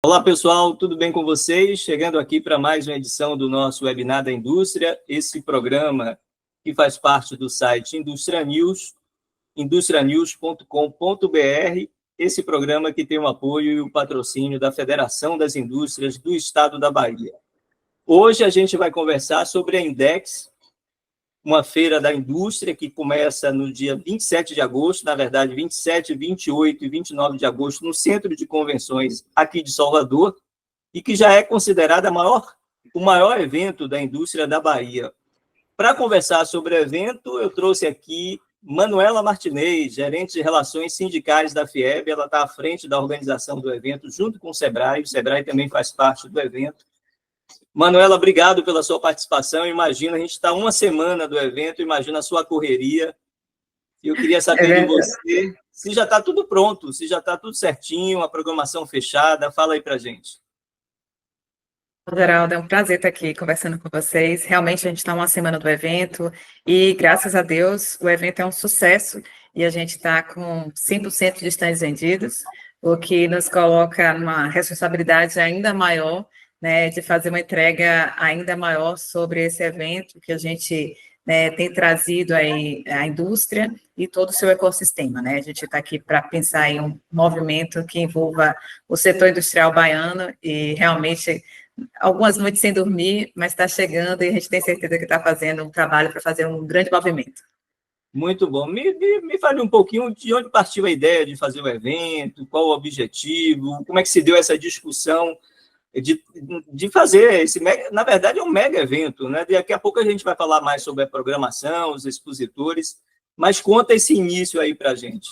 Olá, pessoal, tudo bem com vocês? Chegando aqui para mais uma edição do nosso Webinar da Indústria, esse programa que faz parte do site Indústria News, industrianews.com.br, esse programa que tem o apoio e o patrocínio da Federação das Indústrias do Estado da Bahia. Hoje a gente vai conversar sobre a Index, uma feira da indústria que começa no dia 27 de agosto, na verdade, 27, 28 e 29 de agosto, no Centro de Convenções aqui de Salvador, e que já é considerada o maior evento da indústria da Bahia. Para conversar sobre o evento, eu trouxe aqui Manuela Martinez, gerente de Relações Sindicais da FIEB, ela está à frente da organização do evento, junto com o Sebrae também faz parte do evento. Manuela, obrigado pela sua participação. Imagina, a gente está uma semana do evento, imagina a sua correria. Eu queria saber de você se já está tudo pronto, se já está tudo certinho, a programação fechada. Fala aí para a gente. Geraldo, é um prazer estar aqui conversando com vocês. Realmente, a gente está uma semana do evento e, graças a Deus, o evento é um sucesso e a gente está com 100% de stands vendidos, o que nos coloca numa responsabilidade ainda maior, né, de fazer uma entrega ainda maior sobre esse evento que a gente, né, tem trazido aí à indústria e todo o seu ecossistema, né? A gente está aqui para pensar em um movimento que envolva o setor industrial baiano e realmente algumas noites sem dormir, mas está chegando e a gente tem certeza que está fazendo um trabalho para fazer um grande movimento. Muito bom. Me fale um pouquinho de onde partiu a ideia de fazer o evento, qual o objetivo, como é que se deu essa discussão de fazer esse mega, na verdade é um mega evento, né? Daqui a pouco a gente vai falar mais sobre a programação, os expositores, mas conta esse início aí para a gente.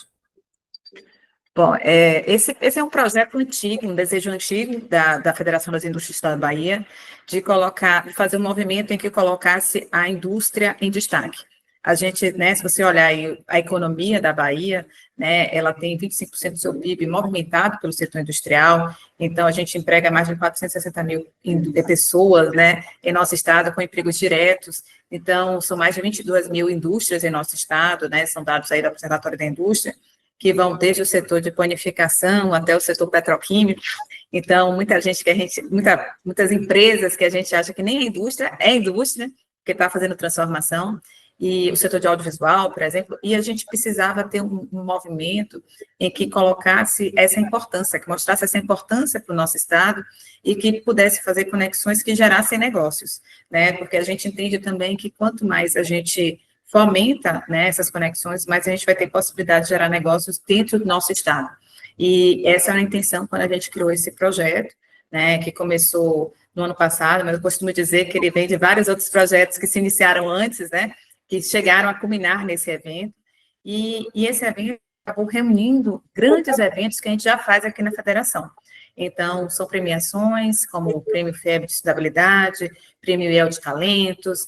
Bom, esse é um projeto antigo, um desejo antigo da Federação das Indústrias do Estado da Bahia, de fazer um movimento em que colocasse a indústria em destaque. A gente, né, se você olhar aí a economia da Bahia, né, ela tem 25% do seu PIB movimentado pelo setor industrial, então a gente emprega mais de 460 mil pessoas, né, em nosso estado com empregos diretos, então são mais de 22 mil indústrias em nosso estado, né, são dados aí do Observatório da Indústria, que vão desde o setor de panificação até o setor petroquímico. Então, muitas empresas que a gente acha que nem é indústria, porque está fazendo transformação, e o setor de audiovisual, por exemplo, e a gente precisava ter um movimento em que colocasse essa importância, que mostrasse essa importância para o nosso Estado e que pudesse fazer conexões que gerassem negócios, né? Porque a gente entende também que quanto mais a gente fomenta, né, essas conexões, mas a gente vai ter possibilidade de gerar negócios dentro do nosso estado. E essa era a intenção quando a gente criou esse projeto, né, que começou no ano passado, mas eu costumo dizer que ele vem de vários outros projetos que se iniciaram antes, né, que chegaram a culminar nesse evento, e esse evento acabou reunindo grandes eventos que a gente já faz aqui na Federação. Então, são premiações, como o Prêmio FIEB de Estudabilidade, Prêmio IEL de Talentos,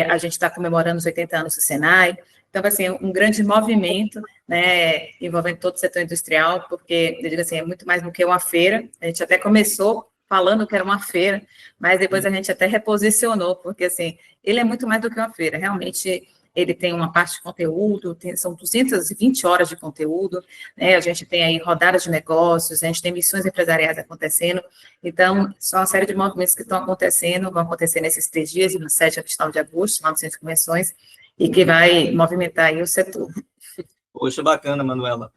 a gente está comemorando os 80 anos do Senai, então, assim, um grande movimento, né, envolvendo todo o setor industrial, porque, eu digo assim, é muito mais do que uma feira, a gente até começou falando que era uma feira, mas depois a gente até reposicionou, porque, assim, ele é muito mais do que uma feira, realmente ele tem uma parte de conteúdo, são 220 horas de conteúdo, né, a gente tem aí rodadas de negócios, a gente tem missões empresariais acontecendo, então, são uma série de movimentos que estão acontecendo, vão acontecer nesses 3 dias, no 7 a 29 de agosto, lá no Centro de Convenções, e que vai movimentar aí o setor. Poxa, bacana, Manuela.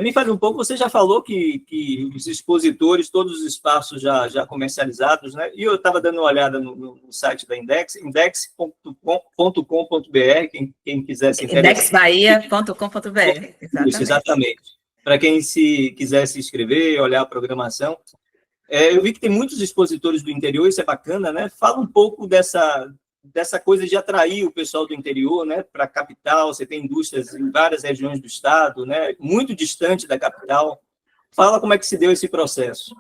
Me fale um pouco, você já falou que os expositores, todos os espaços já comercializados, né? E eu estava dando uma olhada no site da Index, index.com.br, quem quiser se interessar. indexbahia.com.br, Isso, exatamente. Para quem quiser se inscrever, olhar a programação. Eu vi que tem muitos expositores do interior, isso é bacana, né? Fala um pouco dessa coisa de atrair o pessoal do interior, né, para a capital. Você tem indústrias em várias regiões do estado, né, muito distante da capital. Fala como é que se deu esse processo.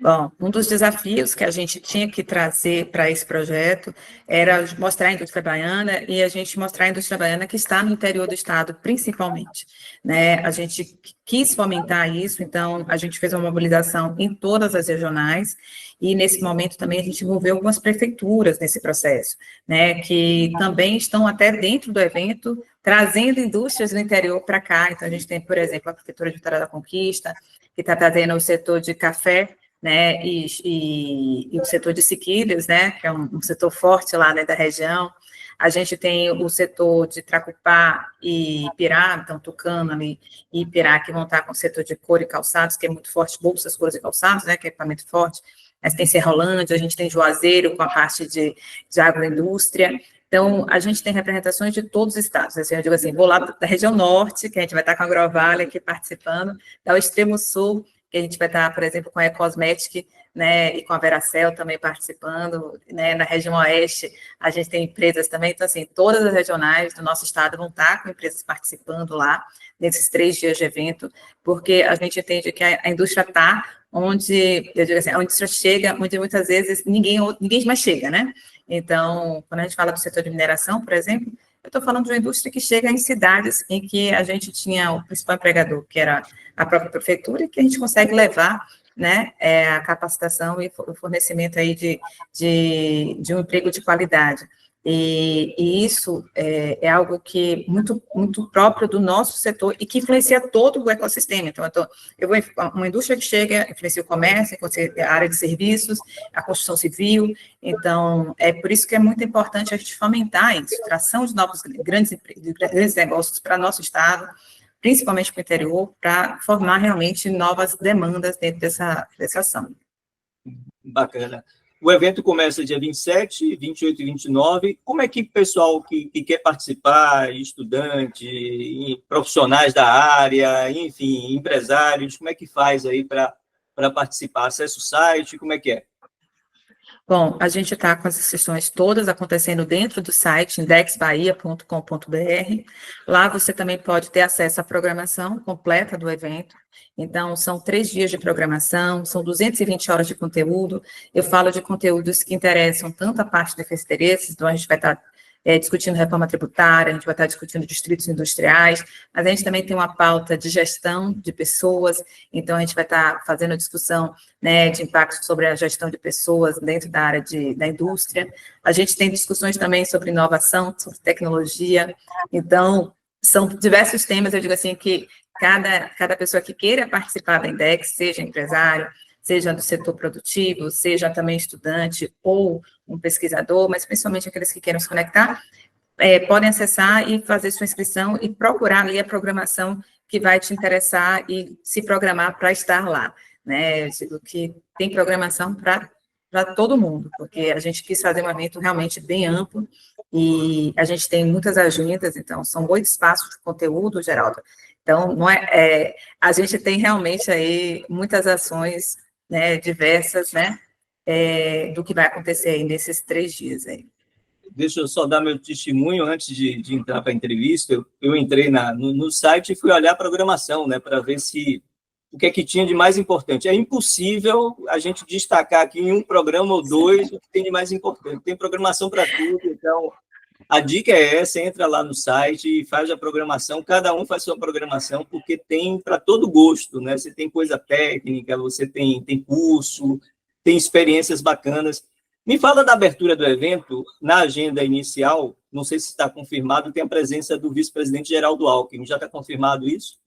Bom, um dos desafios que a gente tinha que trazer para esse projeto era mostrar a indústria baiana e a gente mostrar a indústria baiana que está no interior do estado, principalmente, né? A gente quis fomentar isso, então a gente fez uma mobilização em todas as regionais e nesse momento também a gente envolveu algumas prefeituras nesse processo, né? Que também estão até dentro do evento, trazendo indústrias do interior para cá. Então a gente tem, por exemplo, a Prefeitura de Vitória da Conquista, que está trazendo o setor de café, né, e o setor de sequilhos, né, que é um setor forte lá, né, da região. A gente tem o setor de Tracupá e Pirá, então Tucano ali, e Pirá, que vão estar com o setor de couro e calçados, que é muito forte, bolsas, couros e calçados, né, que é equipamento forte. Mas tem Serrolândia, a gente tem Juazeiro com a parte de agroindústria. Então, a gente tem representações de todos os estados. Assim, eu digo assim, vou lá da região norte, que a gente vai estar com a Agrovale aqui participando, ao extremo sul, que a gente vai estar, por exemplo, com a Ecosmetic, né, e com a Veracel também participando, né, na região oeste, a gente tem empresas também, então, assim, todas as regionais do nosso estado vão estar com empresas participando lá, nesses 3 dias de evento, porque a gente entende que a indústria está onde, eu digo assim, a indústria chega, onde muitas vezes ninguém mais chega, né? Então, quando a gente fala do setor de mineração, por exemplo, eu estou falando de uma indústria que chega em cidades em que a gente tinha o principal empregador, que era a própria prefeitura, e que a gente consegue levar, né, a capacitação e o fornecimento aí de um emprego de qualidade. E isso é algo que muito, muito próprio do nosso setor e que influencia todo o ecossistema. Então, eu vou uma indústria que chega, influencia o comércio, influencia a área de serviços, a construção civil. Então, é por isso que é muito importante a gente fomentar isso, tração de novos grandes negócios para nosso estado, principalmente para o interior, para formar realmente novas demandas dentro dessa ação. Bacana. O evento começa dia 27, 28 e 29. Como é que o pessoal que quer participar, estudante, profissionais da área, enfim, empresários, como é que faz aí para participar? Acessa o site, como é que é? Bom, a gente está com as sessões todas acontecendo dentro do site indexbahia.com.br. Lá você também pode ter acesso à programação completa do evento. Então, são 3 dias de programação, são 220 horas de conteúdo. Eu falo de conteúdos que interessam tanto a parte de defesa de interesses, então a gente vai estar discutindo reforma tributária, a gente vai estar discutindo distritos industriais, mas a gente também tem uma pauta de gestão de pessoas, então a gente vai estar fazendo discussão, né, de impacto sobre a gestão de pessoas dentro da área da indústria. A gente tem discussões também sobre inovação, sobre tecnologia. Então, são diversos temas, eu digo assim, que cada pessoa que queira participar da Index, seja empresário, seja do setor produtivo, seja também estudante ou um pesquisador, mas principalmente aqueles que queiram se conectar, podem acessar e fazer sua inscrição e procurar ali a programação que vai te interessar e se programar para estar lá, né? Eu digo que tem programação para todo mundo, porque a gente quis fazer um evento realmente bem amplo e a gente tem muitas agendas, então são 8 espaços de conteúdo, Geraldo. Então, não a gente tem realmente aí muitas ações, né, diversas, né, do que vai acontecer aí nesses 3 dias aí. Deixa eu só dar meu testemunho antes de entrar para a entrevista. Eu entrei no site e fui olhar a programação, né, para ver o que é que tinha de mais importante. É impossível a gente destacar aqui em um programa ou 2 o que tem de mais importante. Tem programação para tudo, então a dica é essa: entra lá no site e faz a programação, cada um faz sua programação, porque tem para todo gosto, né? Você tem coisa técnica, você tem curso, tem experiências bacanas. Me fala da abertura do evento. Na agenda inicial, não sei se está confirmado, tem a presença do vice-presidente Geraldo Alckmin. Já está confirmado isso?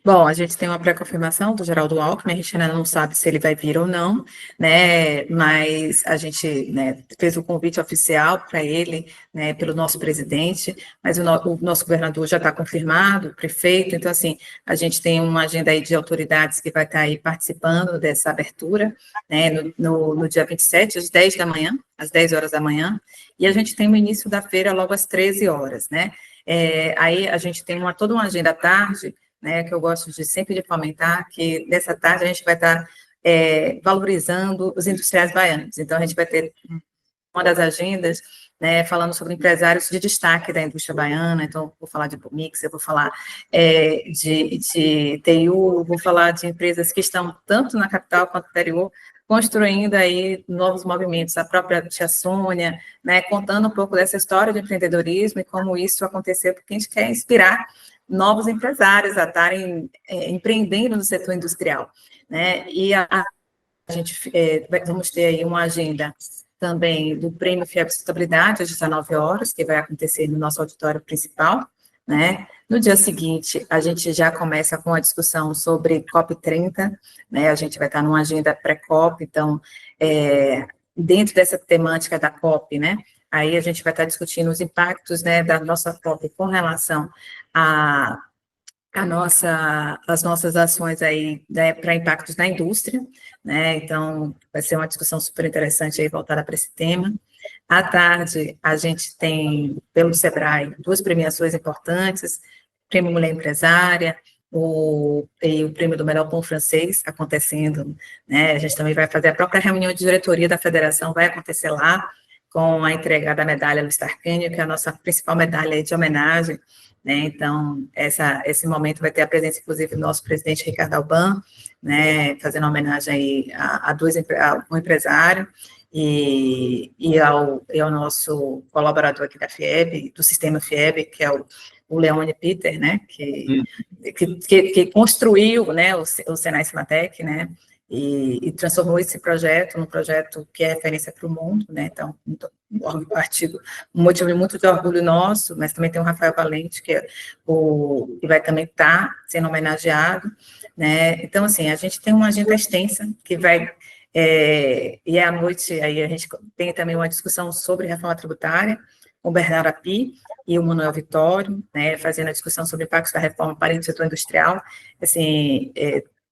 Bom, a gente tem uma pré-confirmação do Geraldo Alckmin, a gente ainda não sabe se ele vai vir ou não, né, mas a gente, né, fez o convite oficial para ele, né, pelo nosso presidente, mas o nosso governador já está confirmado, o prefeito, então, assim, a gente tem uma agenda aí de autoridades que vai estar aí participando dessa abertura, né, no dia 27, às 10 da manhã, às 10 horas da manhã, e a gente tem o início da feira logo às 13 horas, né, aí a gente tem toda uma agenda à tarde, né, que eu gosto sempre de fomentar, que nessa tarde a gente vai estar valorizando os industriais baianos. Então, a gente vai ter uma das agendas, né, falando sobre empresários de destaque da indústria baiana. Então, vou falar de Bumix, eu vou falar de TU, vou falar de empresas que estão tanto na capital quanto no interior, construindo aí novos movimentos. A própria tia Sônia, né, contando um pouco dessa história de empreendedorismo e como isso aconteceu, porque a gente quer inspirar novos empresários a estarem empreendendo no setor industrial, né? E a gente vamos ter aí uma agenda também do Prêmio FIEP Sustentabilidade às 19 horas, que vai acontecer no nosso auditório principal, né? No dia seguinte, a gente já começa com a discussão sobre COP30, né? A gente vai estar numa agenda pré-COP, então, dentro dessa temática da COP, né? Aí a gente vai estar discutindo os impactos, né, da nossa COP com relação as nossas ações aí, né, para impactos na indústria, né? Então, vai ser uma discussão super interessante aí voltada para esse tema. À tarde, a gente tem, pelo SEBRAE, duas premiações importantes, Prêmio Mulher Empresária, e o Prêmio do Melhor Pão Francês acontecendo, né? A gente também vai fazer a própria reunião de diretoria da federação, vai acontecer lá, com a entrega da medalha Luiz Tarquínio, que é a nossa principal medalha de homenagem, né? Então, esse momento vai ter a presença, inclusive, do nosso presidente Ricardo Alban, né, fazendo homenagem aí a um empresário, e ao nosso colaborador aqui da FIEB, do sistema FIEB, que é o Leone Peter, né, que construiu, né, o Senai Cimatec, né, e transformou esse projeto num projeto que é referência para o mundo, né, então, um motivo muito de orgulho nosso, mas também tem o Rafael Valente, que vai também estar sendo homenageado, né, então, assim, a gente tem uma agenda extensa, que vai, e à noite, aí a gente tem também uma discussão sobre reforma tributária, com o Bernardo Api e o Manuel Vitório, né, fazendo a discussão sobre impactos da reforma para o setor industrial, assim,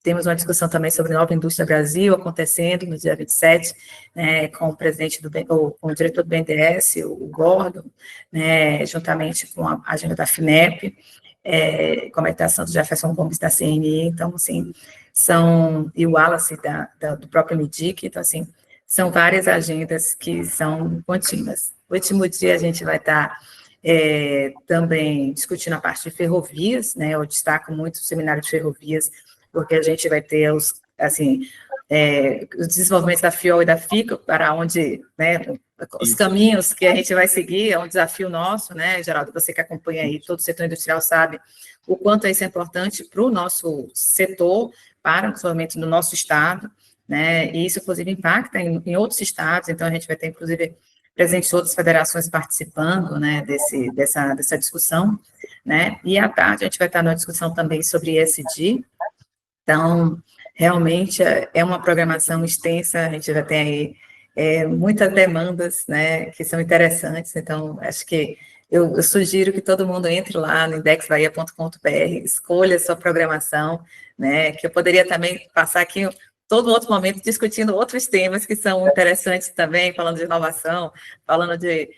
temos uma discussão também sobre Nova Indústria Brasil, acontecendo no dia 27, né, com o presidente com o diretor do BNDES, o Gordon, né, juntamente com a agenda da FINEP, com a meditação do Jefferson Gomes da CNI, então, assim, e o Wallace do próprio MIDIC, então, assim, são várias agendas que são contínuas. No último dia, a gente vai estar também discutindo a parte de ferrovias, né, eu destaco muito o seminário de ferrovias, porque a gente vai ter os desenvolvimentos da FIOL e da FICO, para onde, né, os caminhos que a gente vai seguir, é um desafio nosso, né, Geraldo, você que acompanha aí todo o setor industrial sabe o quanto isso é importante para o nosso setor, para o desenvolvimento do nosso estado, né, e isso, inclusive, impacta em outros estados, então a gente vai ter, inclusive, presentes outras federações participando, né, dessa discussão, né, e à tarde a gente vai estar numa discussão também sobre ESG. Então, realmente é uma programação extensa, a gente já tem aí muitas demandas, né, que são interessantes, então, acho que eu sugiro que todo mundo entre lá no indexbahia.com.br, escolha a sua programação, né, que eu poderia também passar aqui todo outro momento discutindo outros temas que são interessantes também, falando de inovação, falando de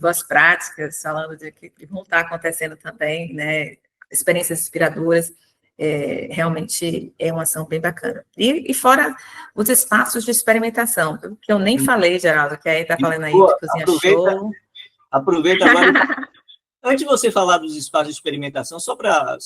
boas práticas, falando de que vão estar acontecendo também, né, experiências inspiradoras. Realmente é uma ação bem bacana. E fora os espaços de experimentação, que eu nem falei, Geraldo, que aí está falando aí de cozinha show. Aproveita agora. Antes de você falar dos espaços de experimentação, só para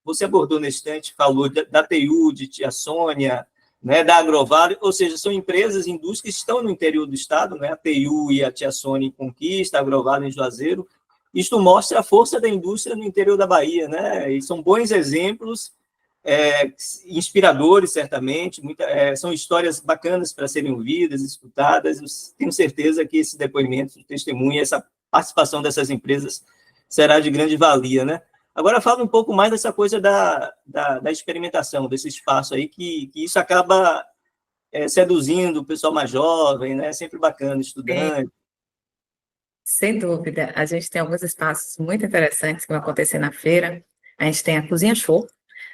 você abordou nesse instante, falou da TU, de Tia Sônia, né, da Agrovale, ou seja, são empresas, indústrias que estão no interior do estado, né, a TU e a Tia Sônia em Conquista, a Agrovale em Juazeiro. Isto mostra a força da indústria no interior da Bahia, né? E são bons exemplos, inspiradores, certamente, são histórias bacanas para serem ouvidas, escutadas. Eu tenho certeza que esse depoimento, testemunho, essa participação dessas empresas será de grande valia, né? Agora, fala um pouco mais dessa coisa da experimentação, desse espaço aí, que isso acaba seduzindo o pessoal mais jovem, né? Sempre bacana, estudante. Sem dúvida, a gente tem alguns espaços muito interessantes que vão acontecer na feira. A gente tem a Cozinha Show,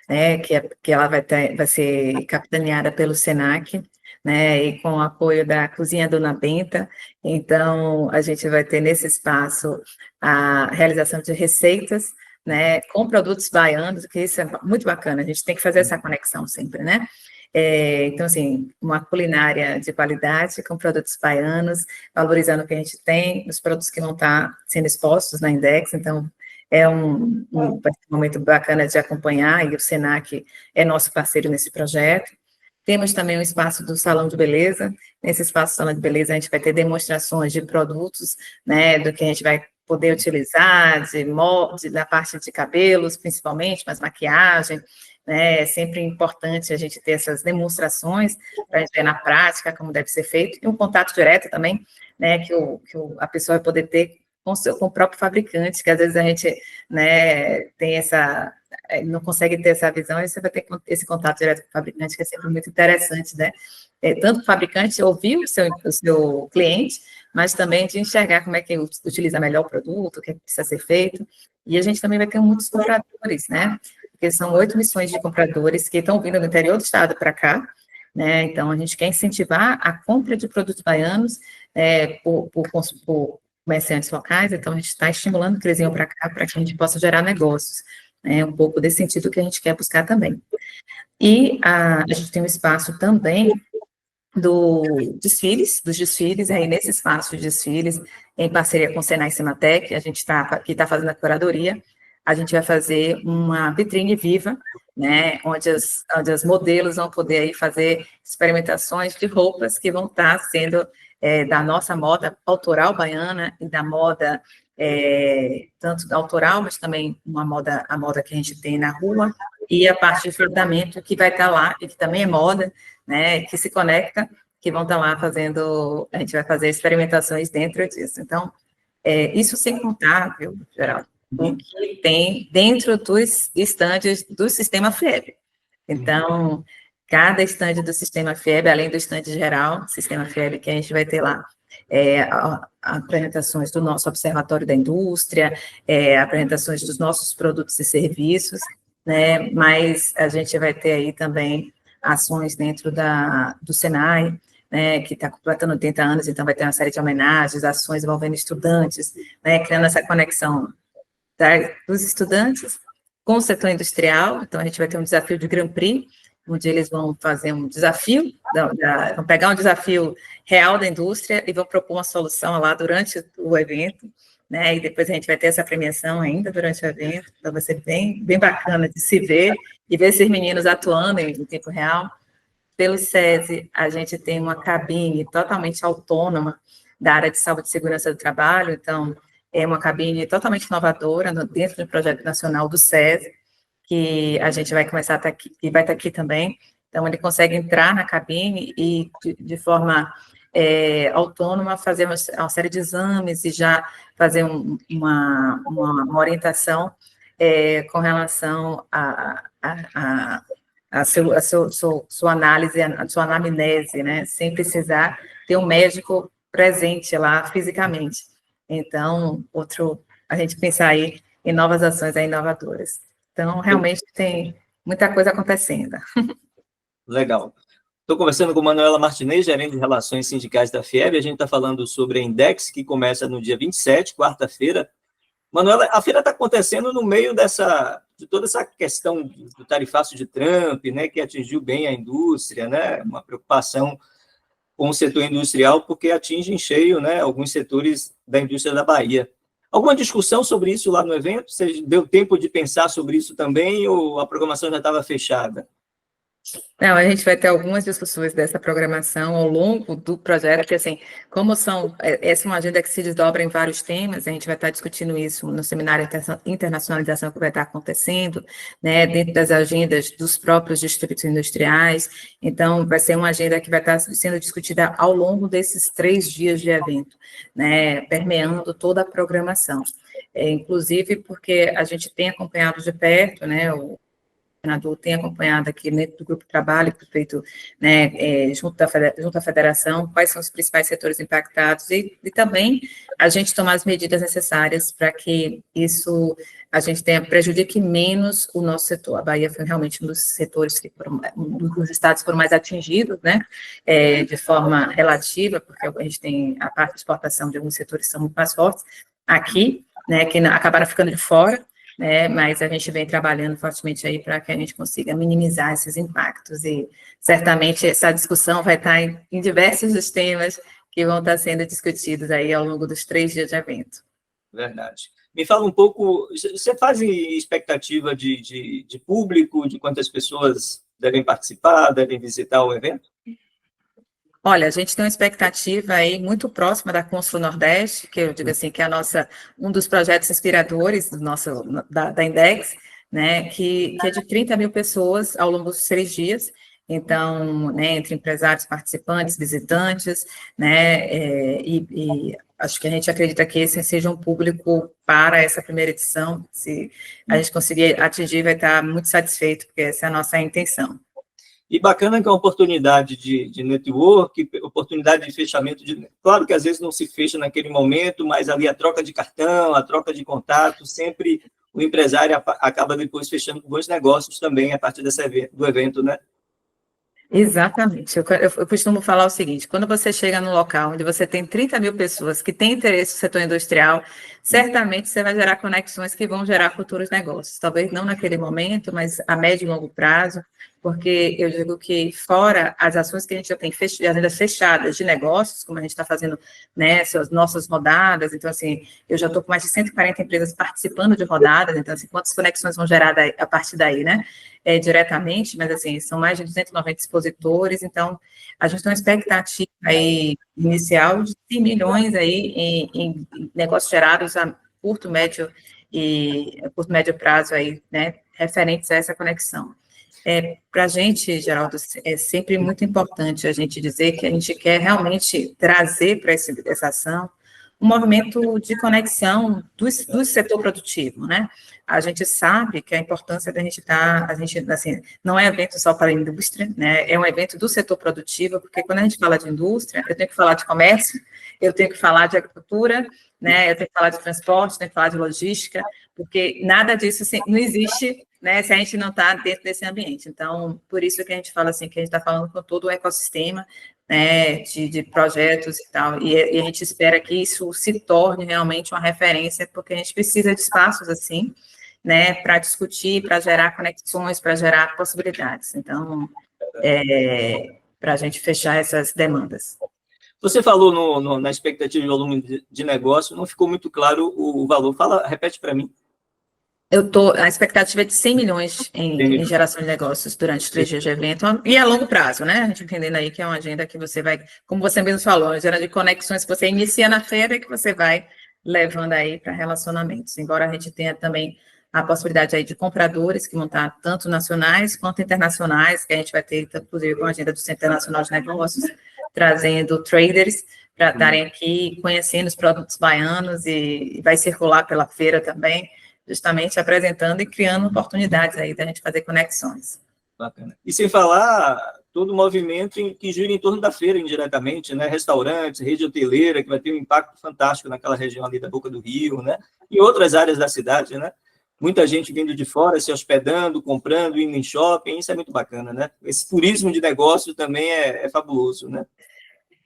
né, que ela vai ser capitaneada pelo SENAC, né, e com o apoio da Cozinha Dona Benta. Então, a gente vai ter nesse espaço a realização de receitas, né, com produtos baianos, que isso é muito bacana, a gente tem que fazer essa conexão sempre, né? Então, assim, uma culinária de qualidade com produtos baianos, valorizando o que a gente tem, os produtos que vão estar sendo expostos na Index, então, é um momento bacana de acompanhar, e o SENAC é nosso parceiro nesse projeto. Temos também o espaço do Salão de Beleza. Nesse espaço do Salão de Beleza, a gente vai ter demonstrações de produtos, né, do que a gente vai poder utilizar, da parte de cabelos, principalmente, mas maquiagem, né, é sempre importante a gente ter essas demonstrações para a gente ver na prática como deve ser feito, e um contato direto também, né, que a pessoa vai poder ter com o próprio fabricante, que às vezes a gente, né, tem não consegue ter essa visão, e você vai ter esse contato direto com o fabricante, que é sempre muito interessante, né? Tanto o fabricante ouvir o seu cliente, mas também de enxergar como é que utiliza melhor o produto, o que é que precisa ser feito. E a gente também vai ter muitos compradores, né? Porque são 8 missões de compradores que estão vindo do interior do estado para cá, né? Então, a gente quer incentivar a compra de produtos baianos por comerciantes locais, então a gente está estimulando que eles venham para cá para que a gente possa gerar negócios, né? Um pouco desse sentido que a gente quer buscar também. E a gente tem um espaço também dos desfiles, aí nesse espaço de desfiles, em parceria com o Senai Cimatec, a gente está fazendo a curadoria, a gente vai fazer uma vitrine viva, né, onde as modelos vão poder aí fazer experimentações de roupas que vão estar sendo da nossa moda autoral baiana e da moda tanto autoral, mas também a moda que a gente tem na rua, e a parte de fardamento que vai estar lá, e que também é moda, né, que se conecta, que vão estar lá a gente vai fazer experimentações dentro disso. Então, isso sem contar, viu, Geraldo, o que tem dentro dos estandes do Sistema FIEB. Então, cada estande do Sistema FIEB, além do estande geral, Sistema FIEB, que a gente vai ter lá, apresentações do nosso Observatório da Indústria, apresentações dos nossos produtos e serviços, né, mas a gente vai ter aí também ações dentro do Senai, né, que está completando 80 anos, então vai ter uma série de homenagens, ações envolvendo estudantes, né, criando essa conexão dos estudantes com o setor industrial. Então a gente vai ter um desafio de Grand Prix, onde eles vão fazer um desafio, vão pegar um desafio real da indústria e vão propor uma solução lá durante o evento, né, e depois a gente vai ter essa premiação ainda durante o evento, então vai ser bem, bem bacana de se ver, e ver esses meninos atuando em tempo real. Pelo SESI, a gente tem uma cabine totalmente autônoma da área de saúde e segurança do trabalho, então, é uma cabine totalmente inovadora dentro do projeto nacional do SESI, que a gente vai começar a estar aqui, e vai estar aqui também. Então, ele consegue entrar na cabine e, de forma autônoma, fazer uma série de exames e já fazer uma orientação com relação a sua análise, a sua anamnese, né, sem precisar ter um médico presente lá fisicamente. Então, a gente pensar aí em novas ações inovadoras. Então, realmente tem muita coisa acontecendo. Legal. Estou conversando com Manuela Martinez, gerente de Relações Sindicais da FIEB. A gente está falando sobre a Index, que começa no dia 27, quarta-feira. Manuela, a feira está acontecendo no meio de toda essa questão do tarifaço de Trump, né, que atingiu bem a indústria, né, uma preocupação com o setor industrial, porque atinge em cheio, né, alguns setores da indústria da Bahia. Alguma discussão sobre isso lá no evento? Você deu tempo de pensar sobre isso também ou a programação já estava fechada? Não, a gente vai ter algumas discussões dessa programação ao longo do projeto, porque, assim, como essa é uma agenda que se desdobra em vários temas, a gente vai estar discutindo isso no seminário internacionalização que vai estar acontecendo, né, dentro das agendas dos próprios distritos industriais. Então, vai ser uma agenda que vai estar sendo discutida ao longo desses 3 dias de evento, né, permeando toda a programação. Inclusive porque a gente tem acompanhado de perto, né, o governador tem acompanhado aqui dentro do grupo de trabalho feito, né, junto à federação, quais são os principais setores impactados e também a gente tomar as medidas necessárias para que isso a gente prejudique menos o nosso setor. A Bahia foi realmente um dos setores um dos estados que foram mais atingidos, né, de forma relativa, porque a gente tem a parte de exportação de alguns setores que são muito mais fortes aqui, né, que acabaram ficando de fora, né, mas a gente vem trabalhando fortemente aí para que a gente consiga minimizar esses impactos e certamente essa discussão vai estar em diversos dos temas que vão estar sendo discutidos aí ao longo dos 3 dias de evento. Verdade. Me fala um pouco, você faz expectativa de público, de quantas pessoas devem participar, devem visitar o evento? Olha, a gente tem uma expectativa aí muito próxima da Consul Nordeste, que eu digo assim, que é um dos projetos inspiradores da Index, né, que é de 30 mil pessoas ao longo dos 3 dias. então, né, entre empresários, participantes, visitantes, né, e acho que a gente acredita que esse seja um público para essa primeira edição. Se a gente conseguir atingir, vai estar muito satisfeito, porque essa é a nossa intenção. E bacana que é uma oportunidade de network, oportunidade de fechamento. Claro que às vezes não se fecha naquele momento, mas ali a troca de cartão, a troca de contato, sempre o empresário acaba depois fechando bons negócios também a partir do evento, né? Exatamente. Eu costumo falar o seguinte: quando você chega no local onde você tem 30 mil pessoas que têm interesse no setor industrial, certamente você vai gerar conexões que vão gerar futuros negócios. Talvez não naquele momento, mas a médio e longo prazo, porque eu digo que, fora as ações que a gente já tem, agendas fechadas de negócios, como a gente está fazendo, né, essas nossas rodadas, então, assim, eu já estou com mais de 140 empresas participando de rodadas, então, assim, quantas conexões vão gerar a partir daí, né? Diretamente, mas assim, são mais de 290 expositores, então a gente tem uma expectativa aí inicial de 100 milhões aí em negócios gerados a curto, médio prazo aí, né, referentes a essa conexão. Para a gente, Geraldo, é sempre muito importante a gente dizer que a gente quer realmente trazer para essa ação um movimento de conexão do setor produtivo, né? A gente sabe que a importância da gente estar, assim, não é evento só para a indústria, né? É um evento do setor produtivo, porque quando a gente fala de indústria, eu tenho que falar de comércio, eu tenho que falar de agricultura, né? Eu tenho que falar de transporte, tenho que falar de logística, porque nada disso não existe, né, se a gente não está dentro desse ambiente. Então, por isso que a gente fala assim, que a gente está falando com todo o ecossistema, né, de projetos e tal, e a gente espera que isso se torne realmente uma referência, porque a gente precisa de espaços assim, né, para discutir, para gerar conexões, para gerar possibilidades. Então, para a gente fechar essas demandas. Você falou na expectativa de volume de negócio, não ficou muito claro o valor. Repete para mim. A expectativa é de 100 milhões em geração de negócios durante os 3 dias de evento, e a longo prazo, né? A gente entendendo aí que é uma agenda que você vai, como você mesmo falou, uma agenda de conexões que você inicia na feira e que você vai levando aí para relacionamentos. Embora a gente tenha também a possibilidade aí de compradores que vão estar tanto nacionais quanto internacionais, que a gente vai ter, inclusive, com a agenda do Centro Internacional de Negócios, trazendo traders para estarem aqui conhecendo os produtos baianos e vai circular pela feira também, justamente apresentando e criando oportunidades aí da gente fazer conexões. Bacana. E sem falar todo o movimento que gira em torno da feira indiretamente, né? Restaurantes, rede hoteleira, que vai ter um impacto fantástico naquela região ali da Boca do Rio, né? E outras áreas da cidade, né? Muita gente vindo de fora, se hospedando, comprando, indo em shopping, isso é muito bacana, né? Esse turismo de negócio também é fabuloso, né?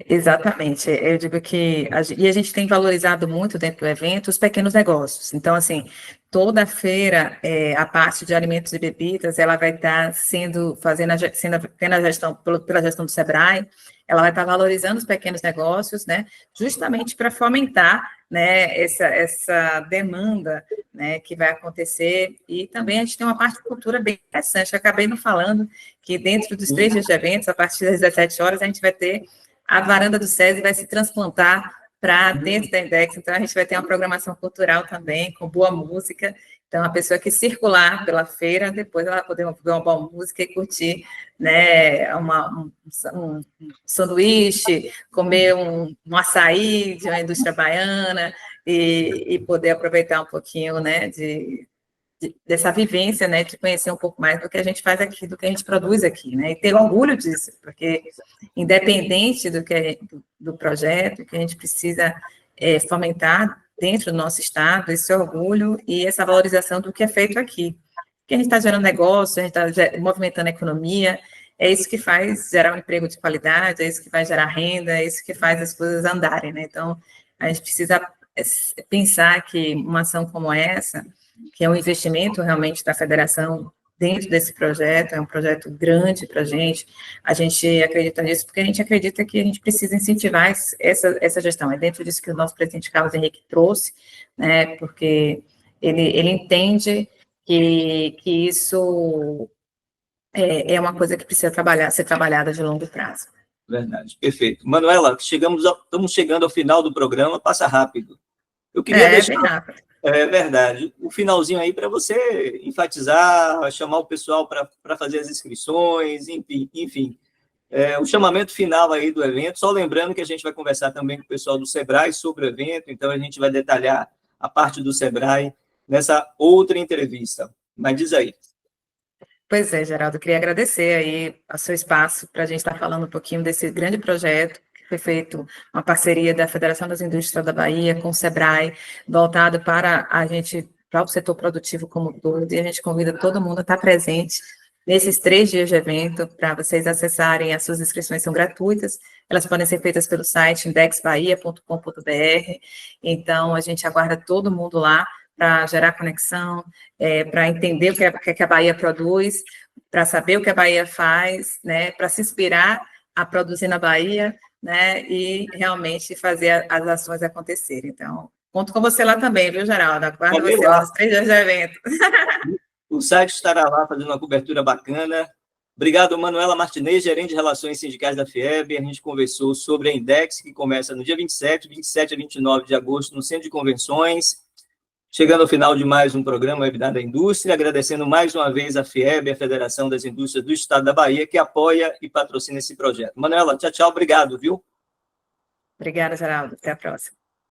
Exatamente, eu digo que a gente tem valorizado muito dentro do evento os pequenos negócios, então assim, toda feira, a parte de alimentos e bebidas, ela vai estar tendo a gestão, pela gestão do Sebrae, ela vai estar valorizando os pequenos negócios, né, justamente para fomentar, né, essa demanda, né, que vai acontecer, e também a gente tem uma parte de cultura bem interessante, eu acabei não falando que dentro dos 3 dias de eventos, a partir das 17 horas, a gente vai ter a varanda do SESI vai se transplantar para dentro da Index, então a gente vai ter uma programação cultural também, com boa música, então a pessoa que circular pela feira, depois ela vai poder ouvir uma boa música e curtir, né, um sanduíche, comer um açaí de uma indústria baiana e poder aproveitar um pouquinho, né, dessa vivência, né, de conhecer um pouco mais do que a gente faz aqui, do que a gente produz aqui, né, e ter orgulho disso, porque independente do projeto, que a gente precisa fomentar dentro do nosso estado esse orgulho e essa valorização do que é feito aqui, porque a gente está gerando negócio, a gente está movimentando a economia, é isso que faz gerar um emprego de qualidade, é isso que vai gerar renda, é isso que faz as coisas andarem, né, então a gente precisa pensar que uma ação como essa, que é um investimento realmente da federação dentro desse projeto, é um projeto grande para a gente acredita nisso, porque a gente acredita que a gente precisa incentivar essa gestão, é dentro disso que o nosso presidente Carlos Henrique trouxe, né, porque ele entende que isso é uma coisa que precisa ser trabalhada de longo prazo. Verdade, perfeito. Manuela, estamos chegando ao final do programa, passa rápido. Eu queria deixar... bem rápido. É verdade. O finalzinho aí para você enfatizar, chamar o pessoal para fazer as inscrições, enfim. O chamamento final aí do evento, só lembrando que a gente vai conversar também com o pessoal do Sebrae sobre o evento, então a gente vai detalhar a parte do Sebrae nessa outra entrevista. Mas diz aí. Pois é, Geraldo, eu queria agradecer aí o seu espaço para a gente estar falando um pouquinho desse grande projeto que foi feito, uma parceria da Federação das Indústrias da Bahia com o Sebrae, voltado para para o setor produtivo como um todo, e a gente convida todo mundo a estar presente nesses 3 dias de evento, para vocês acessarem, as suas inscrições são gratuitas, elas podem ser feitas pelo site indexbahia.com.br, então a gente aguarda todo mundo lá, para gerar conexão, para entender o que a Bahia produz, para saber o que a Bahia faz, né, para se inspirar a produzir na Bahia, né, e realmente fazer as ações acontecerem. Então, conto com você lá também, viu, Geraldo? Aguardo você lá nos 3 dias de evento. O site estará lá fazendo uma cobertura bacana. Obrigado, Manuela Martinez, gerente de Relações Sindicais da FIEB. A gente conversou sobre a Index, que começa no dia 27 a 29 de agosto, no Centro de Convenções. Chegando ao final de mais um programa Webinar da Indústria, agradecendo mais uma vez a FIEB, a Federação das Indústrias do Estado da Bahia, que apoia e patrocina esse projeto. Manuela, tchau, obrigado, viu? Obrigada, Geraldo. Até a próxima.